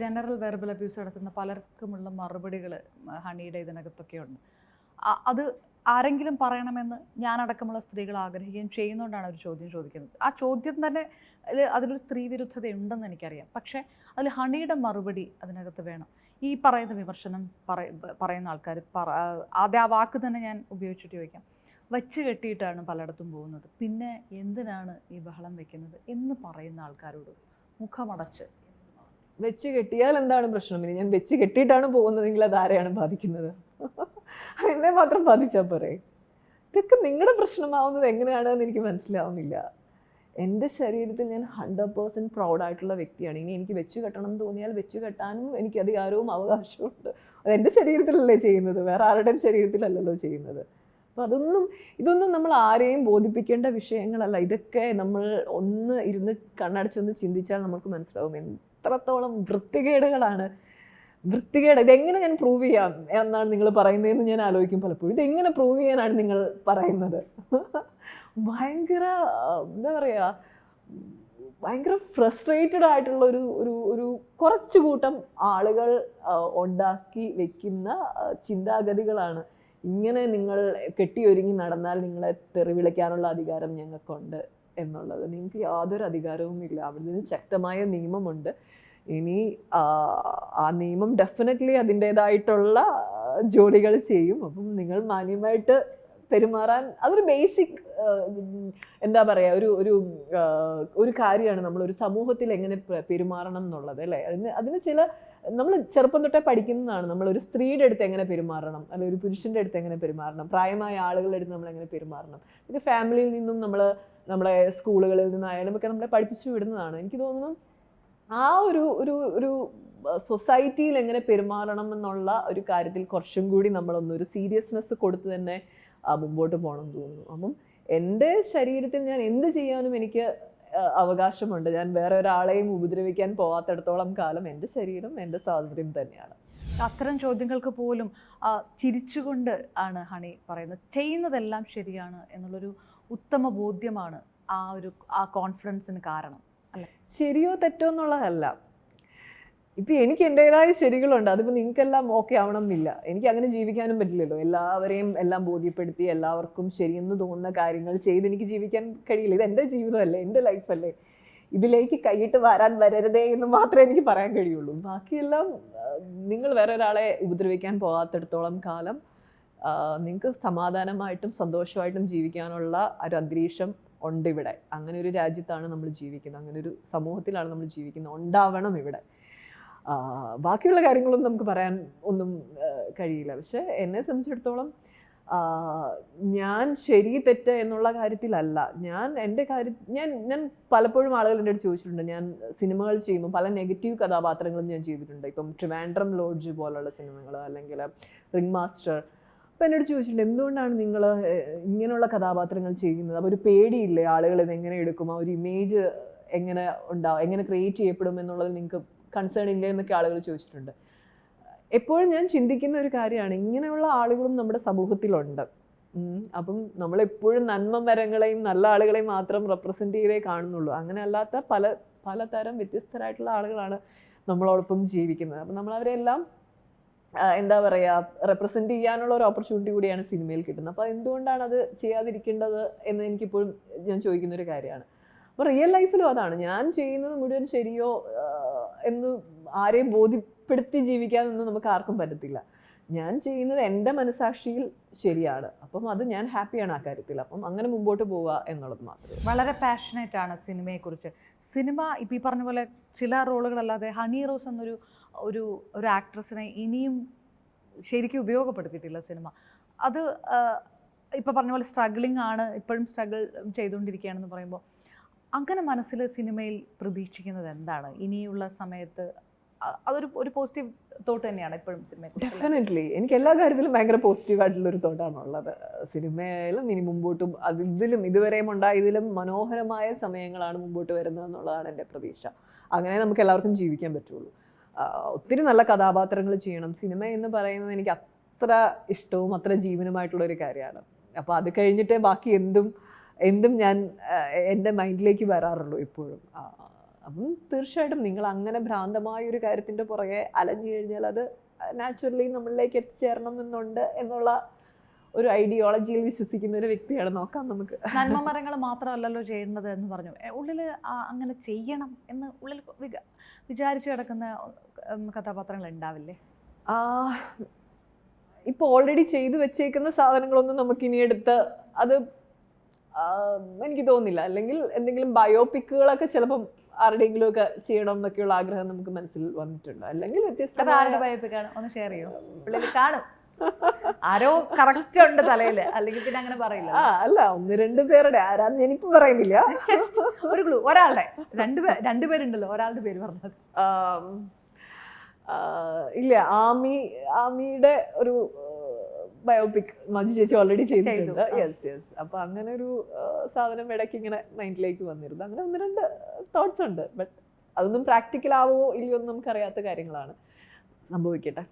General verbal abuse നടത്തുന്ന പലർക്കുമുള്ള മറുപടികൾ ഹണിയുടെ ഇതിനകത്തൊക്കെ ഉണ്ട്. അത് ആരെങ്കിലും പറയണമെന്ന് ഞാനടക്കമുള്ള സ്ത്രീകൾ ആഗ്രഹിക്കുകയും ചെയ്യുന്നതുകൊണ്ടാണ് ഒരു ചോദ്യം ചോദിക്കുന്നത്. ആ ചോദ്യം തന്നെ അതിലൊരു സ്ത്രീ വിരുദ്ധത ഉണ്ടെന്ന് എനിക്കറിയാം. പക്ഷേ അതിൽ ഹണിയുടെ മറുപടി അതിനകത്ത് വേണം. ഈ പറയുന്ന വിമർശനം പറയുന്ന ആൾക്കാർ ആദ്യം ആ വാക്ക് തന്നെ ഞാൻ ഉപയോഗിച്ചിട്ട് ചോദിക്കാം, വച്ച് കെട്ടിയിട്ടാണ് പലയിടത്തും പോകുന്നത്, പിന്നെ എന്തിനാണ് ഈ ബഹളം വെക്കുന്നത് എന്ന് പറയുന്ന ആൾക്കാരോട് മുഖമടച്ച് വെച്ച് കെട്ടിയാൽ എന്താണ് പ്രശ്നം? ഇനി ഞാൻ വെച്ച് കെട്ടിയിട്ടാണ് പോകുന്നതെങ്കിൽ അത് ആരെയാണ് ബാധിക്കുന്നത്? എന്നെ മാത്രം ബാധിച്ചാൽ പോരെ? ഇതൊക്കെ നിങ്ങളുടെ പ്രശ്നമാവുന്നത് എങ്ങനെയാണെന്ന് എനിക്ക് മനസ്സിലാവുന്നില്ല. എൻ്റെ ശരീരത്തിൽ ഞാൻ 100% പ്രൗഡായിട്ടുള്ള വ്യക്തിയാണ്. ഇനി എനിക്ക് വെച്ച് കെട്ടണം എന്ന് തോന്നിയാൽ വെച്ച് കെട്ടാനും എനിക്ക് അധികാരവും അവകാശമുണ്ട്. അത് എൻ്റെ ശരീരത്തിലല്ലേ ചെയ്യുന്നത്, വേറെ ആരുടെയും ശരീരത്തിലല്ലല്ലോ ചെയ്യുന്നത്. അപ്പോൾ ഇതൊന്നും നമ്മൾ ആരെയും ബോധിപ്പിക്കേണ്ട വിഷയങ്ങളല്ല. ഇതൊക്കെ നമ്മൾ ഒന്ന് ഇരുന്ന് കണ്ണടച്ചൊന്ന് ചിന്തിച്ചാൽ നമുക്ക് മനസ്സിലാവും എത്രത്തോളം വൃത്തികേട്. ഇതെങ്ങനെ ഞാൻ പ്രൂവ് ചെയ്യാം എന്നാണ് നിങ്ങൾ പറയുന്നതെന്ന് ഞാൻ ആലോചിക്കും പലപ്പോഴും. ഇതെങ്ങനെ പ്രൂവ് ചെയ്യാനാണ് നിങ്ങൾ പറയുന്നത്? ഭയങ്കര എന്താ പറയുക, ഭയങ്കര ഫ്രസ്ട്രേറ്റഡ് ആയിട്ടുള്ള ഒരു കുറച്ചു കൂട്ടം ആളുകൾ ഉണ്ടാക്കി വെക്കുന്ന ചിന്താഗതികളാണ്. ഇങ്ങനെ നിങ്ങൾ കെട്ടിയൊരുങ്ങി നടന്നാൽ നിങ്ങളെ തെറി വിളിക്കാനുള്ള അധികാരം ഞങ്ങൾക്കുണ്ട് എന്നുള്ളത്. നിങ്ങൾക്ക് യാതൊരു അധികാരവും ഇല്ല. അവിടെ നിന്ന് ശക്തമായ നിയമമുണ്ട്. ഇനി ആ നിയമം ഡെഫിനറ്റ്ലി അതിൻ്റേതായിട്ടുള്ള ജോലികൾ ചെയ്യും. അപ്പം നിങ്ങൾ മാന്യമായിട്ട് പെരുമാറാൻ അതൊരു ബേസിക് എന്താ പറയുക ഒരു കാര്യമാണ്. നമ്മളൊരു സമൂഹത്തിൽ എങ്ങനെ പെരുമാറണം എന്നുള്ളത് അല്ലേ. അതിന് ചില നമ്മൾ ചെറുപ്പം തൊട്ടേ പഠിക്കുന്നതാണ്. നമ്മളൊരു സ്ത്രീയുടെ അടുത്ത് എങ്ങനെ പെരുമാറണം, അല്ലെങ്കിൽ ഒരു പുരുഷൻ്റെ അടുത്ത് എങ്ങനെ പെരുമാറണം, പ്രായമായ ആളുകളുടെ അടുത്ത് നമ്മൾ എങ്ങനെ പെരുമാറണം. ഇത് ഫാമിലിയിൽ നിന്നും നമ്മളെ സ്കൂളുകളിൽ നിന്നായാലും ഒക്കെ നമ്മളെ പഠിപ്പിച്ചു വിടുന്നതാണ്. എനിക്ക് തോന്നുന്നു ആ ഒരു സൊസൈറ്റിയിൽ എങ്ങനെ പെരുമാറണം എന്നുള്ള ഒരു കാര്യത്തിൽ കുറച്ചും കൂടി നമ്മളൊന്നൊരു സീരിയസ്നെസ് കൊടുത്ത് തന്നെ മുമ്പോട്ട് പോകണം എന്ന് തോന്നുന്നു. അപ്പം എൻ്റെ ശരീരത്തിൽ ഞാൻ എന്ത് ചെയ്യാനും എനിക്ക് അവകാശമുണ്ട്. ഞാൻ വേറെ ഒരാളെയും ഉപദ്രവിക്കാൻ പോകാത്തിടത്തോളം കാലം എൻ്റെ ശരീരം എൻ്റെ സ്വാതന്ത്ര്യം തന്നെയാണ്. അത്തരം ചോദ്യങ്ങൾക്ക് പോലും ചിരിച്ചുകൊണ്ട് ആണ് ഹണി പറയുന്നത്. ചെയ്യുന്നതെല്ലാം ശരിയാണ് എന്നുള്ളൊരു ഉത്തമ ബോധ്യമാണ് ആ കോൺഫിഡൻസിന് കാരണം അല്ലേ? ശരിയോ തെറ്റോ എന്നുള്ളതല്ല. ഇപ്പം എനിക്ക് എൻ്റേതായ ശരികളുണ്ട്. അതിപ്പോൾ നിങ്ങൾക്കെല്ലാം ഓക്കെ ആവണം എന്നില്ല. എനിക്ക് അങ്ങനെ ജീവിക്കാനും പറ്റില്ലല്ലോ. എല്ലാവരെയും എല്ലാം ബോധ്യപ്പെടുത്തി എല്ലാവർക്കും ശരിയെന്ന് തോന്നുന്ന കാര്യങ്ങൾ ചെയ്ത് എനിക്ക് ജീവിക്കാൻ കഴിയില്ല. ഇത് എൻ്റെ ജീവിതമല്ലേ, എൻ്റെ ലൈഫല്ലേ. ഇതിലേക്ക് കൈയിട്ട് വരരുതേ എന്ന് മാത്രമേ എനിക്ക് പറയാൻ കഴിയുള്ളൂ. ബാക്കിയെല്ലാം നിങ്ങൾ വേറെ ഒരാളെ ഉപദ്രവിക്കാൻ പോകാത്തിടത്തോളം കാലം നിങ്ങൾക്ക് സമാധാനമായിട്ടും സന്തോഷമായിട്ടും ജീവിക്കാനുള്ള ഒരു അന്തരീക്ഷം ഉണ്ട് ഇവിടെ. അങ്ങനെ ഒരു രാജ്യത്താണ് നമ്മൾ ജീവിക്കുന്നത്, അങ്ങനെ ഒരു സമൂഹത്തിലാണ് നമ്മൾ ജീവിക്കുന്നത്. ഉണ്ടാവണം ഇവിടെ. ബാക്കിയുള്ള കാര്യങ്ങളൊന്നും നമുക്ക് പറയാൻ ഒന്നും കഴിയില്ല. പക്ഷെ എന്നെ സംബന്ധിച്ചിടത്തോളം ഞാൻ ശരി തെറ്റ് എന്നുള്ള കാര്യത്തിലല്ല. ഞാൻ പലപ്പോഴും ആളുകൾ എൻ്റെ അടുത്ത് ചോദിച്ചിട്ടുണ്ട്. ഞാൻ സിനിമകൾ ചെയ്യുമ്പോൾ പല നെഗറ്റീവ് കഥാപാത്രങ്ങളും ഞാൻ ചെയ്തിട്ടുണ്ട്. ഇപ്പം ട്രിവാൻഡ്രം ലോഡ്ജ് പോലുള്ള സിനിമകൾ, അല്ലെങ്കിൽ റിംഗ് മാസ്റ്റർ. അപ്പം എന്നോട് ചോദിച്ചിട്ടുണ്ട്, എന്തുകൊണ്ടാണ് നിങ്ങൾ ഇങ്ങനെയുള്ള കഥാപാത്രങ്ങൾ ചെയ്യുന്നത്? അപ്പോൾ ഒരു പേടിയില്ലേ ആളുകൾ ഇതെങ്ങനെ എടുക്കും, ആ ഒരു ഇമേജ് എങ്ങനെ ഉണ്ടാവും, എങ്ങനെ ക്രിയേറ്റ് ചെയ്യപ്പെടും എന്നുള്ളത് നിങ്ങൾക്ക് കൺസേൺ ഇല്ല എന്നൊക്കെ ആളുകൾ ചോദിച്ചിട്ടുണ്ട്. എപ്പോഴും ഞാൻ ചിന്തിക്കുന്ന ഒരു കാര്യമാണ്, ഇങ്ങനെയുള്ള ആളുകളും നമ്മുടെ സമൂഹത്തിലുണ്ട്. അപ്പം നമ്മളെപ്പോഴും നന്മ മരങ്ങളെയും നല്ല ആളുകളെയും മാത്രം റെപ്രസെൻ്റ് ചെയ്തേ കാണുന്നുള്ളൂ. അങ്ങനെ അല്ലാത്ത പലതരം വ്യത്യസ്തരായിട്ടുള്ള ആളുകളാണ് നമ്മളോടൊപ്പം ജീവിക്കുന്നത്. അപ്പം നമ്മളവരെല്ലാം എന്താ പറയുക, റെപ്രസെൻ്റ് ചെയ്യാനുള്ള ഒരു ഓപ്പർച്യൂണിറ്റി കൂടിയാണ് സിനിമയിൽ കിട്ടുന്നത്. അപ്പോൾ എന്തുകൊണ്ടാണ് അത് ചെയ്യാതിരിക്കേണ്ടത് എന്ന് എനിക്കിപ്പോഴും ഞാൻ ചോദിക്കുന്നൊരു കാര്യമാണ്. അപ്പോൾ റിയൽ ലൈഫിലും അതാണ്. ഞാൻ ചെയ്യുന്നത് മുഴുവൻ ശരിയോ എന്ന് ആരെയും ബോധ്യപ്പെടുത്തി ജീവിക്കാനൊന്നും നമുക്ക് ആർക്കും പറ്റത്തില്ല. ഞാൻ ചെയ്യുന്നത് എൻ്റെ മനസാക്ഷിയിൽ ശരിയാണ്. അപ്പം അത് ഞാൻ ഹാപ്പിയാണ് ആ കാര്യത്തിൽ. അപ്പം അങ്ങനെ മുമ്പോട്ട് പോവുക എന്നുള്ളത് മാത്രമേ. വളരെ പാഷനേറ്റ് ആണ് സിനിമയെക്കുറിച്ച്. സിനിമ ഇപ്പം ഈ പറഞ്ഞ പോലെ ചില റോളുകളല്ലാതെ ഹണി റോസ് എന്നൊരു ഒരു ആക്ട്രസിനെ ഇനിയും ശരിക്കും ഉപയോഗപ്പെടുത്തിയിട്ടില്ല സിനിമ. അത് ഇപ്പം പറഞ്ഞ പോലെ സ്ട്രഗ്ലിംഗ് ആണ്, ഇപ്പോഴും സ്ട്രഗിൾ ചെയ്തുകൊണ്ടിരിക്കുകയാണെന്ന് പറയുമ്പോൾ അങ്ങനെ മനസ്സിൽ സിനിമയിൽ പ്രതീക്ഷിക്കുന്നത് എന്താണ് ഇനിയുള്ള സമയത്ത്? അതൊരു പോസിറ്റീവ് തോട്ട് തന്നെയാണ് ഇപ്പോഴും സിനിമയെക്കുറിച്ച്. ഡെഫിനറ്റ്ലി എനിക്ക് എല്ലാ കാര്യത്തിലും ഭയങ്കര പോസിറ്റീവായിട്ടുള്ളൊരു തോട്ടാണുള്ളത്. സിനിമയിലും ഇനി മുമ്പോട്ടും ഇതുവരെയും ഇതിലും മനോഹരമായ സമയങ്ങളാണ് മുമ്പോട്ട് വരുന്നത് എന്നുള്ളതാണ് എൻ്റെ പ്രതീക്ഷ. അങ്ങനെ നമുക്ക് എല്ലാവർക്കും ജീവിക്കാൻ പറ്റുള്ളൂ. ഒത്തിരി നല്ല കഥാപാത്രങ്ങൾ ചെയ്യണം. സിനിമ എന്ന് പറയുന്നത് എനിക്ക് അത്ര ഇഷ്ടവും അത്ര ജീവനുമായിട്ടുള്ളൊരു കാര്യമാണ്. അപ്പോൾ അത് കഴിഞ്ഞിട്ടേ ബാക്കി എന്തും ഞാൻ എൻ്റെ മൈൻഡിലേക്ക് വരാറുള്ളൂ ഇപ്പോഴും. അപ്പം തീർച്ചയായിട്ടും നിങ്ങൾ അങ്ങനെ ഭ്രാന്തമായ ഒരു കാര്യത്തിൻ്റെ പുറകെ അലഞ്ഞു കഴിഞ്ഞാൽ അത് നാച്ചുറലി നമ്മളിലേക്ക് എത്തിച്ചേരണം എന്നുണ്ട് എന്നുള്ള ഒരു ഐഡിയോളജിയിൽ വിശ്വസിക്കുന്ന ഒരു വ്യക്തിയാണ്. നോക്കാം നമുക്ക്. നന്മമരങ്ങൾ മാത്രമല്ലല്ലോ ചെയ്യുന്നത് എന്ന് പറഞ്ഞു. ഉള്ളിൽ അങ്ങനെ ചെയ്യണം എന്ന് ഉള്ളിൽ വിചാരിച്ചു കിടക്കുന്ന കഥാപാത്രങ്ങൾ ഉണ്ടാവില്ലേ? ഇപ്പോൾ ഓൾറെഡി ചെയ്തു വെച്ചേക്കുന്ന സാധനങ്ങളൊന്നും നമുക്കിനി എടുത്ത് അത് എനിക്ക് തോന്നുന്നില്ല. അല്ലെങ്കിൽ എന്തെങ്കിലും ബയോപിക്കുകളൊക്കെ ചിലപ്പം ആരുടെയെങ്കിലും ഒക്കെ ചെയ്യണം എന്നൊക്കെയുള്ള ആഗ്രഹം നമുക്ക് മനസ്സിൽ വന്നിട്ടുണ്ട്. അല്ലെങ്കിൽ ആരുടെ ബയോപിക്കാണ് ഒന്ന് ഷെയർ ചെയ്യോ? ഉള്ളിൽ കാണും ആരോ കറക്റ്റ് ഉണ്ട് തലയില്, അല്ലെങ്കിൽ പിന്നെ അങ്ങനെ പറയില്ല. അല്ല, 1-2 പേരുടെ ആരാന്ന് എനിക്ക് പറയുന്നില്ല. ഒരു ക്ലൂ, ഒരാളുടെ രണ്ടുപേരുണ്ടല്ലോ, ഒരാളുടെ പേര് പറഞ്ഞത്. ഇല്ല, ആമിയുടെ ഒരു ബയോപിക് മഞ്ജു ചേച്ചി ഓൾറെഡി ചെയ്തിട്ടുണ്ട്. യെസ്. അപ്പൊ അങ്ങനെ ഒരു സാധനം ഇടയ്ക്ക് ഇങ്ങനെ മൈൻഡിലേക്ക് വന്നിരുന്നു. അങ്ങനെ 1-2 തോട്ട്സ് ഉണ്ട്. ബട്ട് അതൊന്നും പ്രാക്ടിക്കൽ ആവോ ഇല്ലയോ എന്ന് നമുക്കറിയാത്ത കാര്യങ്ങളാണ്. സംഭവിക്കട്ടെ.